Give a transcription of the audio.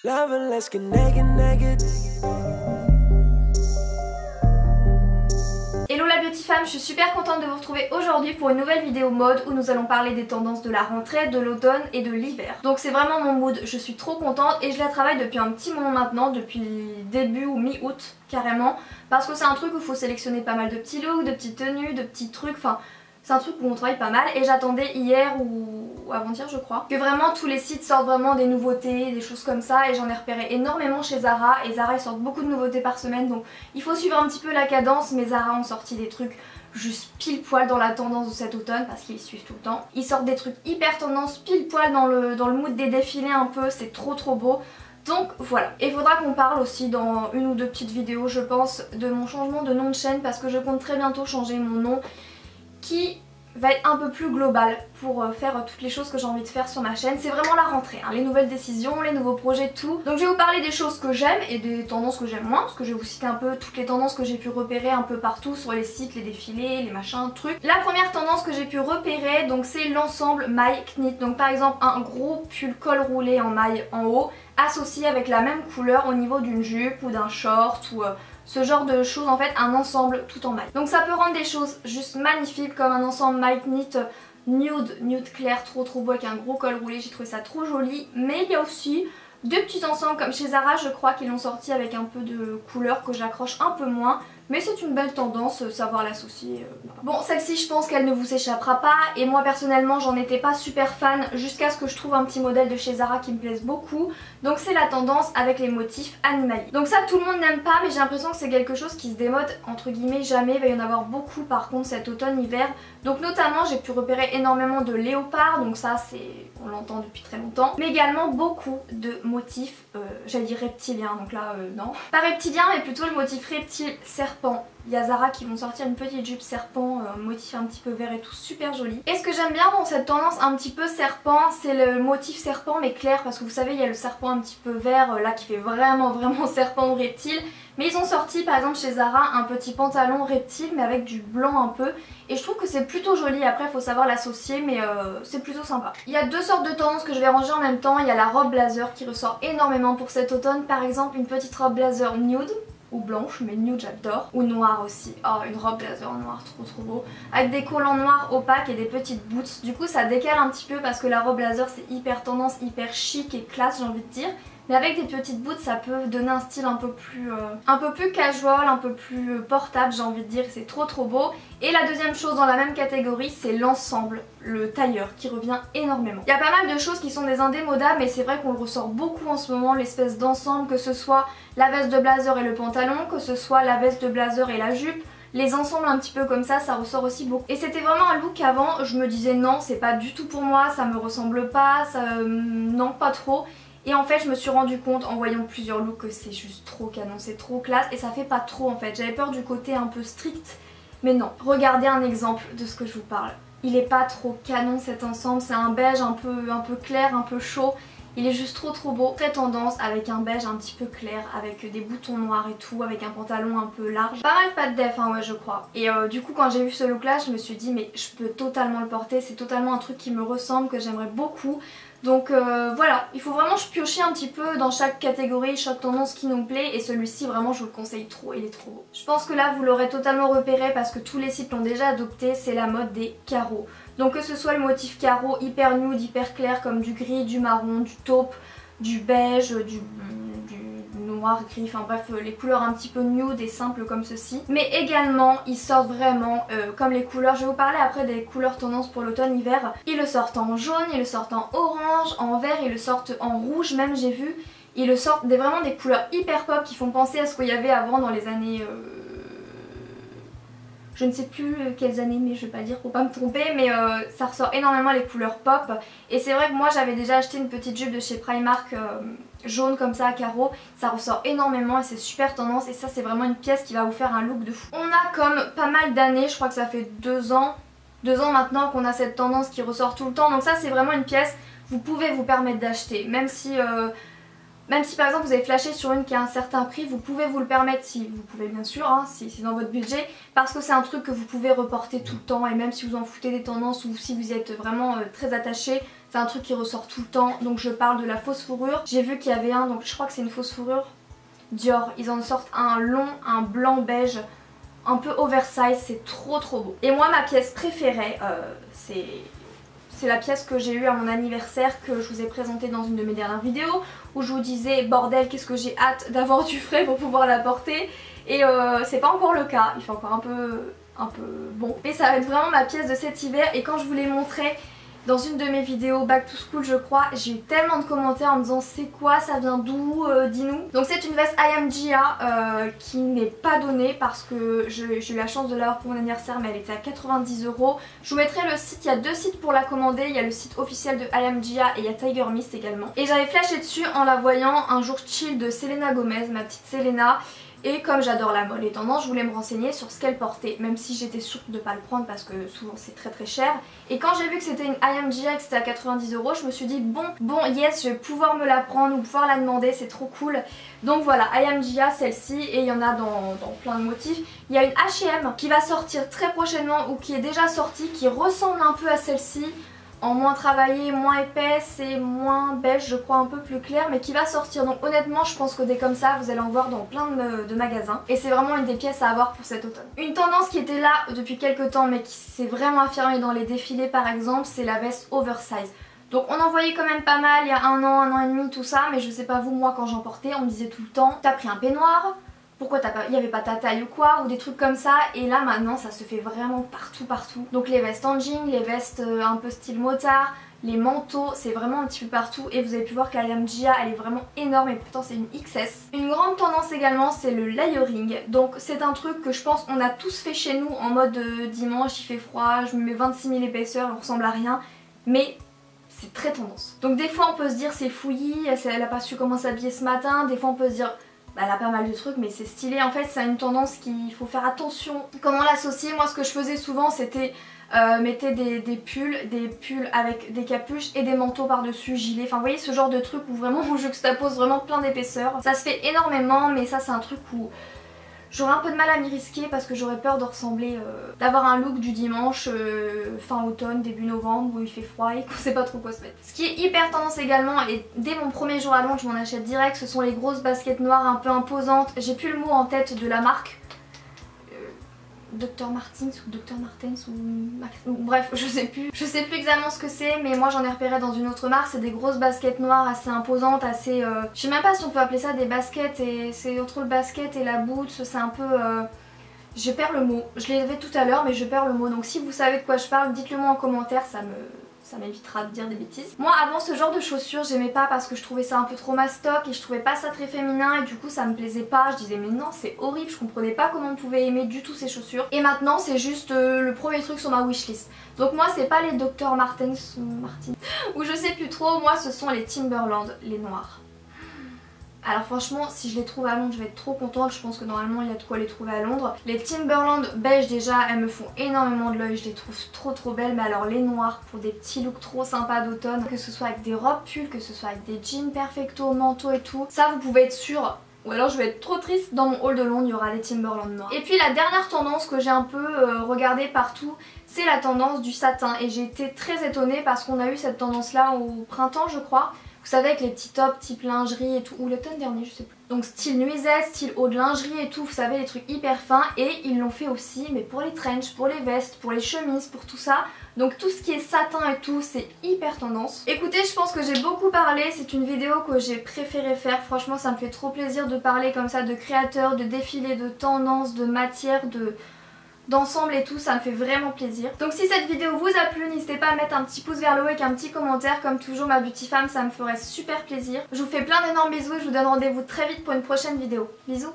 Hello la beauty femme, je suis super contente de vous retrouver aujourd'hui pour une nouvelle vidéo mode où nous allons parler des tendances de la rentrée, de l'automne et de l'hiver. Donc c'est vraiment mon mood, je suis trop contente et je la travaille depuis un petit moment maintenant, depuis début ou mi-août carrément, parce que c'est un truc où il faut sélectionner pas mal de petits looks, de petites tenues, de petits trucs, enfin... C'est un truc où on travaille pas mal et j'attendais hier ou avant-hier je crois que vraiment tous les sites sortent vraiment des nouveautés, des choses comme ça, et j'en ai repéré énormément chez Zara, et Zara ils sortent beaucoup de nouveautés par semaine, donc il faut suivre un petit peu la cadence, mais Zara ont sorti des trucs juste pile poil dans la tendance de cet automne parce qu'ils suivent tout le temps. Ils sortent des trucs hyper tendance pile poil dans le mood des défilés un peu, c'est trop beau. Donc voilà, et il faudra qu'on parle aussi dans une ou deux petites vidéos je pense de mon changement de nom de chaîne, parce que je compte très bientôt changer mon nom qui va être un peu plus global pour faire toutes les choses que j'ai envie de faire sur ma chaîne. C'est vraiment la rentrée, hein, les nouvelles décisions, les nouveaux projets, tout. Donc je vais vous parler des choses que j'aime et des tendances que j'aime moins, parce que je vais vous citer un peu toutes les tendances que j'ai pu repérer un peu partout sur les sites, les défilés, les machins, trucs. La première tendance que j'ai pu repérer, donc c'est l'ensemble maille knit. Donc par exemple un gros pull col roulé en maille en haut, associé avec la même couleur au niveau d'une jupe ou d'un short ou... ce genre de choses, en fait un ensemble tout en maille. Donc ça peut rendre des choses juste magnifiques comme un ensemble maille knit nude clair, trop beau avec un gros col roulé, j'ai trouvé ça trop joli. Mais il y a aussi deux petits ensembles comme chez Zara, je crois qu'ils l'ont sorti avec un peu de couleur que j'accroche un peu moins. Mais c'est une belle tendance, savoir l'associer. Bon, celle-ci je pense qu'elle ne vous échappera pas, et moi personnellement j'en étais pas super fan jusqu'à ce que je trouve un petit modèle de chez Zara qui me plaise beaucoup. Donc c'est la tendance avec les motifs animaliers. Donc ça tout le monde n'aime pas, mais j'ai l'impression que c'est quelque chose qui se démode entre guillemets jamais. Il va y en avoir beaucoup par contre cet automne-hiver. Donc notamment j'ai pu repérer énormément de léopard, donc ça c'est... on l'entend depuis très longtemps. Mais également beaucoup de motifs, j'allais dire reptiliens, donc là non. Pas reptilien mais plutôt le motif reptile serpent. Il y a Zara qui vont sortir une petite jupe serpent, motif un petit peu vert et tout, super joli. Et ce que j'aime bien dans cette tendance un petit peu serpent, c'est le motif serpent mais clair, parce que vous savez il y a le serpent un petit peu vert là qui fait vraiment serpent ou reptile. Mais ils ont sorti par exemple chez Zara un petit pantalon reptile mais avec du blanc un peu, et je trouve que c'est plutôt joli. Après il faut savoir l'associer, mais c'est plutôt sympa. Il y a deux sortes de tendances que je vais ranger en même temps. Il y a la robe blazer qui ressort énormément pour cet automne, par exemple une petite robe blazer nude ou blanche, mais nude j'adore, ou noire aussi. Oh, une robe blazer noire, trop beau, avec des collants noirs opaques et des petites boots. Du coup ça décale un petit peu parce que la robe blazer c'est hyper tendance, hyper chic et classe j'ai envie de dire. Mais avec des petites boots ça peut donner un style un peu plus casual, un peu plus portable j'ai envie de dire, c'est trop beau. Et la deuxième chose dans la même catégorie, c'est l'ensemble, le tailleur qui revient énormément. Il y a pas mal de choses qui sont des indémodables, mais c'est vrai qu'on le ressort beaucoup en ce moment, l'espèce d'ensemble, que ce soit la veste de blazer et le pantalon, que ce soit la veste de blazer et la jupe. Les ensembles un petit peu comme ça ressort aussi beaucoup. Et c'était vraiment un look avant, je me disais non c'est pas du tout pour moi, ça me ressemble pas, non pas trop. Et en fait je me suis rendu compte en voyant plusieurs looks que c'est juste trop canon, c'est trop classe et ça fait pas trop en fait. J'avais peur du côté un peu strict, mais non. Regardez un exemple de ce que je vous parle. Il est pas trop canon cet ensemble, c'est un beige un peu clair, un peu chaud. Il est juste trop beau, très tendance avec un beige un petit peu clair, avec des boutons noirs et tout, avec un pantalon un peu large. Pas mal pas de def hein, ouais je crois. Et du coup quand j'ai vu ce look là je me suis dit mais je peux totalement le porter, c'est totalement un truc qui me ressemble, que j'aimerais beaucoup. Donc voilà, il faut vraiment piocher un petit peu dans chaque catégorie, chaque tendance qui nous plaît, et celui-ci vraiment je vous le conseille trop, il est trop beau. Je pense que là vous l'aurez totalement repéré parce que tous les sites l'ont déjà adopté, c'est la mode des carreaux. Donc que ce soit le motif carreau hyper nude, hyper clair comme du gris, du marron, du taupe, du beige, du noir, gris, enfin bref les couleurs un petit peu nude et simples comme ceci. Mais également ils sortent vraiment comme les couleurs, je vais vous parler après des couleurs tendances pour l'automne-hiver. Ils le sortent en jaune, ils le sortent en orange, en vert, ils le sortent en rouge même j'ai vu. Ils le sortent vraiment des couleurs hyper pop qui font penser à ce qu'il y avait avant dans les années... je ne sais plus quelles années mais je vais pas dire pour pas me tromper, mais ça ressort énormément les couleurs pop. Et c'est vrai que moi j'avais déjà acheté une petite jupe de chez Primark jaune comme ça à carreaux, ça ressort énormément et c'est super tendance, et ça c'est vraiment une pièce qui va vous faire un look de fou. On a comme pas mal d'années, je crois que ça fait 2 ans maintenant qu'on a cette tendance qui ressort tout le temps, donc ça c'est vraiment une pièce vous pouvez vous permettre d'acheter, même si par exemple vous avez flashé sur une qui a un certain prix, vous pouvez vous le permettre si vous pouvez bien sûr, hein, si c'est dans votre budget, parce que c'est un truc que vous pouvez reporter tout le temps, et même si vous en foutez des tendances ou si vous y êtes vraiment très attaché, C'est un truc qui ressort tout le temps, donc je parle de la fausse fourrure. J'ai vu qu'il y avait un, donc je crois que c'est une fausse fourrure Dior. Ils en sortent un long, un blanc beige, un peu oversize, c'est trop beau. Et moi ma pièce préférée, c'est la pièce que j'ai eue à mon anniversaire, que je vous ai présentée dans une de mes dernières vidéos, où je vous disais bordel qu'est-ce que j'ai hâte d'avoir du frais pour pouvoir la porter. Et c'est pas encore le cas, il fait encore un peu bon. Mais ça va être vraiment ma pièce de cet hiver, et quand je vous l'ai montré dans une de mes vidéos back to school je crois, j'ai eu tellement de commentaires en me disant c'est quoi, ça vient d'où, dis-nous. Donc c'est une veste I Am Gia qui n'est pas donnée parce que j'ai eu la chance de l'avoir pour mon anniversaire, mais elle était à 90 €. Je vous mettrai le site, il y a deux sites pour la commander, il y a le site officiel de I Am Gia et il y a Tiger Mist également. Et j'avais flashé dessus en la voyant un jour chill de Selena Gomez, ma petite Selena. Et comme j'adore la mode et tendance, je voulais me renseigner sur ce qu'elle portait, même si j'étais sûre de ne pas le prendre parce que souvent c'est très cher. Et quand j'ai vu que c'était une I Am Gia et que c'était à 90 €, je me suis dit bon yes, je vais pouvoir me la prendre ou pouvoir la demander, c'est trop cool. Donc voilà, I Am Gia, celle-ci, et il y en a dans plein de motifs. Il y a une H&M qui va sortir très prochainement ou qui est déjà sortie, qui ressemble un peu à celle-ci, en moins travaillée, moins épaisse et moins beige, je crois, un peu plus clair, mais qui va sortir. Donc honnêtement je pense que des comme ça vous allez en voir dans plein de magasins, et c'est vraiment une des pièces à avoir pour cet automne. Une tendance qui était là depuis quelques temps mais qui s'est vraiment affirmée dans les défilés par exemple, c'est la veste oversize. Donc on en voyait quand même pas mal il y a un an et demi, tout ça, mais je sais pas vous, moi quand j'en portais on me disait tout le temps t'as pris un peignoir, pourquoi il n'y avait pas ta taille ou quoi, ou des trucs comme ça. Et là maintenant ça se fait vraiment partout. Donc les vestes en jean, les vestes un peu style motard, les manteaux, c'est vraiment un petit peu partout. Et vous avez pu voir que la I Am Gia elle est vraiment énorme, et pourtant c'est une XS. Une grande tendance également c'est le layering. Donc c'est un truc que je pense on a tous fait chez nous en mode dimanche, il fait froid, je me mets 26 000 épaisseurs, on ressemble à rien. Mais c'est très tendance. Donc des fois on peut se dire c'est fouillis, elle a pas su comment s'habiller ce matin. Des fois on peut se dire elle a pas mal de trucs mais c'est stylé. En fait c'est une tendance qu'il faut faire attention comment l'associer. Moi ce que je faisais souvent c'était mettez des pulls avec des capuches et des manteaux par dessus, gilets, enfin vous voyez ce genre de truc où vraiment on juxtapose vraiment plein d'épaisseur. Ça se fait énormément, mais ça c'est un truc où j'aurais un peu de mal à m'y risquer parce que j'aurais peur de ressembler, d'avoir un look du dimanche fin automne, début novembre où il fait froid et qu'on sait pas trop quoi se mettre. Ce qui est hyper tendance également, et dès mon premier jour à Londres je m'en achète direct, ce sont les grosses baskets noires un peu imposantes. J'ai plus le mot en tête de la marque. Dr Martens ou Dr Martens ou bref, je sais plus exactement ce que c'est, mais moi j'en ai repéré dans une autre marque. C'est des grosses baskets noires assez imposantes, assez je sais même pas si on peut appeler ça des baskets, et c'est entre le basket et la boot, c'est un peu je perds le mot, je l'avais tout à l'heure mais je perds le mot. Donc si vous savez de quoi je parle, dites-le moi en commentaire, ça m'évitera de dire des bêtises. Moi avant ce genre de chaussures j'aimais pas parce que je trouvais ça un peu trop mastoc et je trouvais pas ça très féminin, et du coup ça me plaisait pas. Je disais mais non c'est horrible, je comprenais pas comment on pouvait aimer du tout ces chaussures. Et maintenant c'est juste le premier truc sur ma wishlist. Donc moi c'est pas les Dr Martens ou je sais plus trop, moi ce sont les Timberland, les noirs. Alors franchement si je les trouve à Londres je vais être trop contente, je pense que normalement il y a de quoi les trouver à Londres. Les Timberland beige déjà elles me font énormément de l'œil, je les trouve trop belles, mais alors les noirs pour des petits looks trop sympas d'automne, que ce soit avec des robes pulls, que ce soit avec des jeans perfecto, manteaux et tout, ça vous pouvez être sûr. Ou alors je vais être trop triste, dans mon haul de Londres il y aura les Timberland noirs. Et puis la dernière tendance que j'ai un peu regardée partout, c'est la tendance du satin, et j'ai été très étonnée parce qu'on a eu cette tendance là au printemps je crois. Vous savez avec les petits tops type lingerie et tout, ou l'automne dernier je sais plus. Donc style nuisette, style haut de lingerie et tout, vous savez les trucs hyper fins. Et ils l'ont fait aussi mais pour les trench, pour les vestes, pour les chemises, pour tout ça. Donc tout ce qui est satin et tout c'est hyper tendance. Écoutez je pense que j'ai beaucoup parlé, c'est une vidéo que j'ai préféré faire. Franchement ça me fait trop plaisir de parler comme ça de créateurs, de défilés, de tendances, de matières, d'ensemble et tout, ça me fait vraiment plaisir. Donc si cette vidéo vous a plu, n'hésitez pas à mettre un petit pouce vers le haut avec un petit commentaire, comme toujours ma beauty femme, ça me ferait super plaisir. Je vous fais plein d'énormes bisous et je vous donne rendez-vous très vite pour une prochaine vidéo. Bisous.